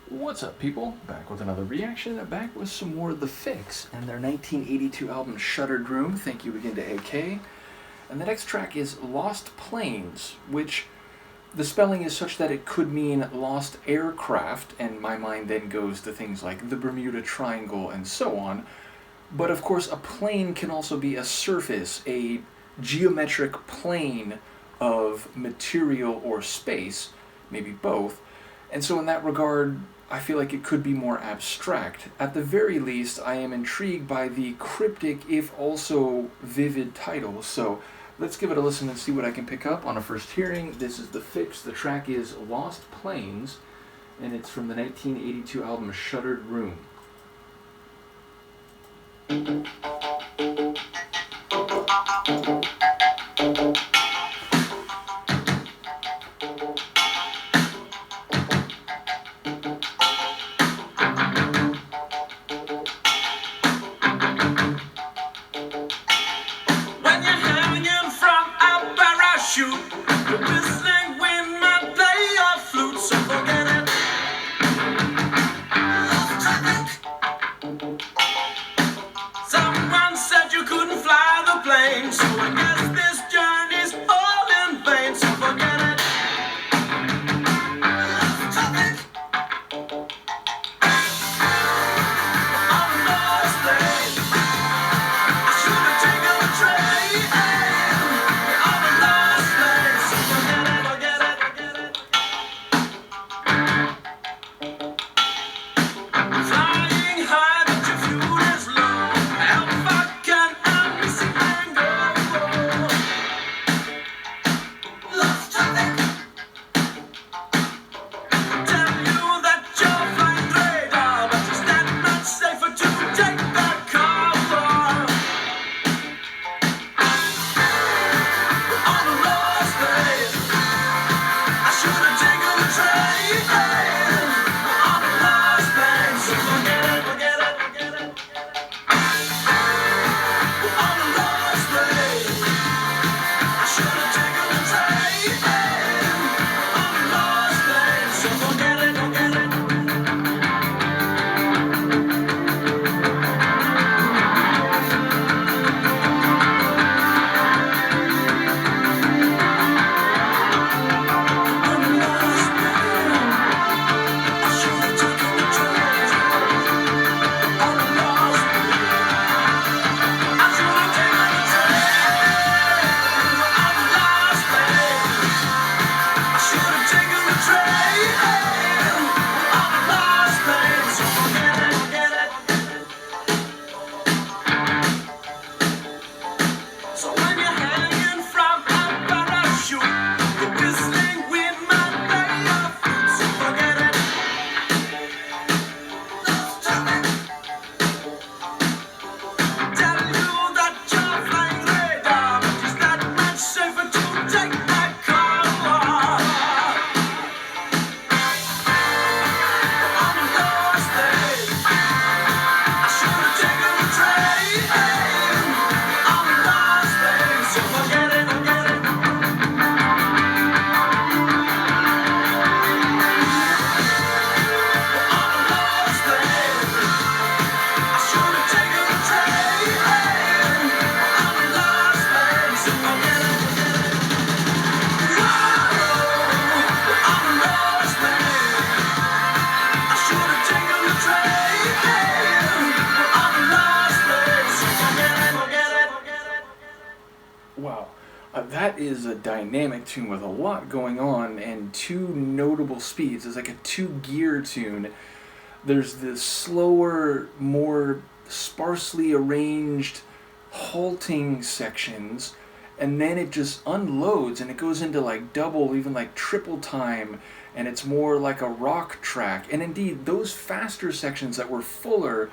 What's up, people? Back with another reaction, back with some more of the Fixx and their 1982 album Shuttered Room. Thank you again to AK. And the next track is Lost Planes, which the spelling is such that it could mean lost aircraft, and my mind then goes to things like the Bermuda Triangle and so on. But of course, a plane can also be a surface, a geometric plane of material or space, maybe both. And so in that regard, I feel like it could be more abstract. At the very least, I am intrigued by the cryptic, if also vivid title. So let's give it a listen and see what I can pick up on a first hearing. This is the Fixx. The track is Lost Planes, and it's from the 1982 album Shuttered Room. The whistling wind might play your flute, so forget it. Someone said you couldn't fly the plane, so I guess this journey's all in vain, so forget it. On a lost plane, I should have taken the train. Wow, that is a dynamic tune with a lot going on and two notable speeds. It's like a two-gear tune. There's the slower, more sparsely arranged, halting sections, and then it just unloads and it goes into like double, even like triple time, and it's more like a rock track. And indeed, those faster sections that were fuller,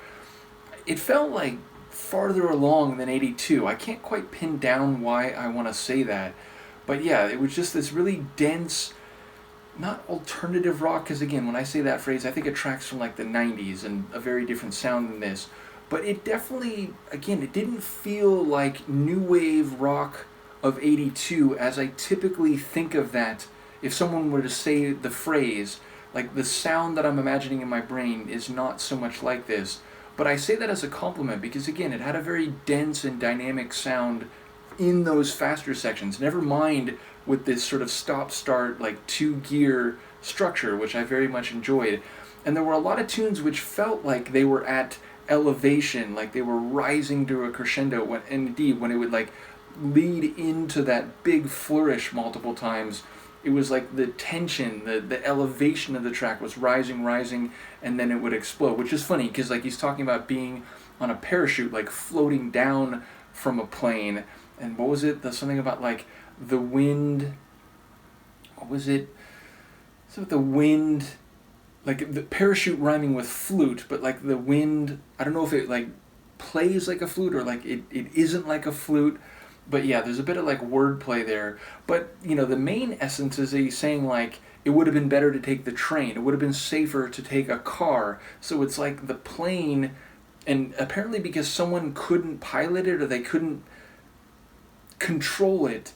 it felt like farther along than 82. I can't quite pin down why I want to say that, but yeah, it was just this really dense, not alternative rock, because again, when I say that phrase, I think it tracks from like the 90s and a very different sound than this, but it definitely, again, it didn't feel like new wave rock of 82 as I typically think of that if someone were to say the phrase Like, the sound that I'm imagining in my brain is not so much like this. But I say that as a compliment because, again, it had a very dense and dynamic sound in those faster sections. Never mind with this sort of stop-start, like, two-gear structure, which I very much enjoyed. And there were a lot of tunes which felt like they were at elevation, like they were rising to a crescendo, when, and indeed, when it would, like, lead into that big flourish multiple times, it was like the tension, the elevation of the track was rising, and then it would explode, which is funny because, like, he's talking about being on a parachute, like floating down from a plane. And what was it? There's something about, like, the wind. What was it? So the wind, like the parachute rhyming with flute, but like the wind, I don't know if it like plays like a flute or like it isn't like a flute. But yeah, there's a bit of like wordplay there. But, you know, the main essence is that he's saying, like, it would have been better to take the train. It would have been safer to take a car. So it's like the plane, and apparently because someone couldn't pilot it or they couldn't control it,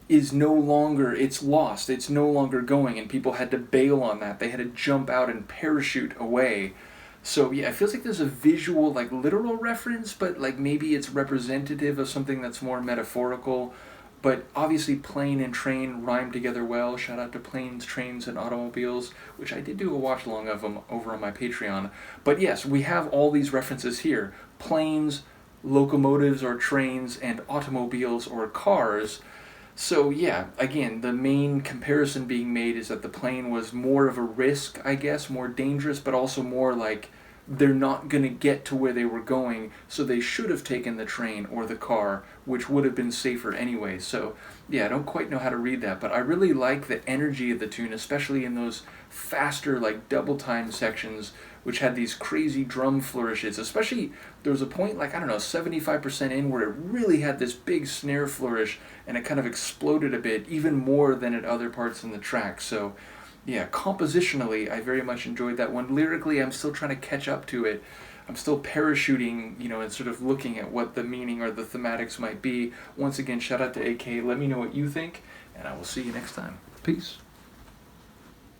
is no longer, it's lost. It's no longer going, and people had to bail on that. They had to jump out and parachute away. So yeah, it feels like there's a visual, like, literal reference, but like maybe it's representative of something that's more metaphorical. But obviously plane and train rhyme together well. Shout out to Planes, Trains, and Automobiles, which I did do a watch along of them over on my Patreon. But yes, we have all these references here. Planes, locomotives or trains, and automobiles or cars. So yeah, again, the main comparison being made is that the plane was more of a risk, I guess, more dangerous, but also more like they're not going to get to where they were going, so they should have taken the train or the car, which would have been safer anyway. So yeah, I don't quite know how to read that, but I really like the energy of the tune, especially in those faster, like, double time sections, which had these crazy drum flourishes. Especially, there was a point, like, I don't know, 75% in, where it really had this big snare flourish, and it kind of exploded a bit, even more than at other parts in the track. So yeah, compositionally, I very much enjoyed that one. Lyrically, I'm still trying to catch up to it. I'm still parachuting, you know, and sort of looking at what the meaning or the thematics might be. Once again, shout out to AK. Let me know what you think, and I will see you next time. Peace.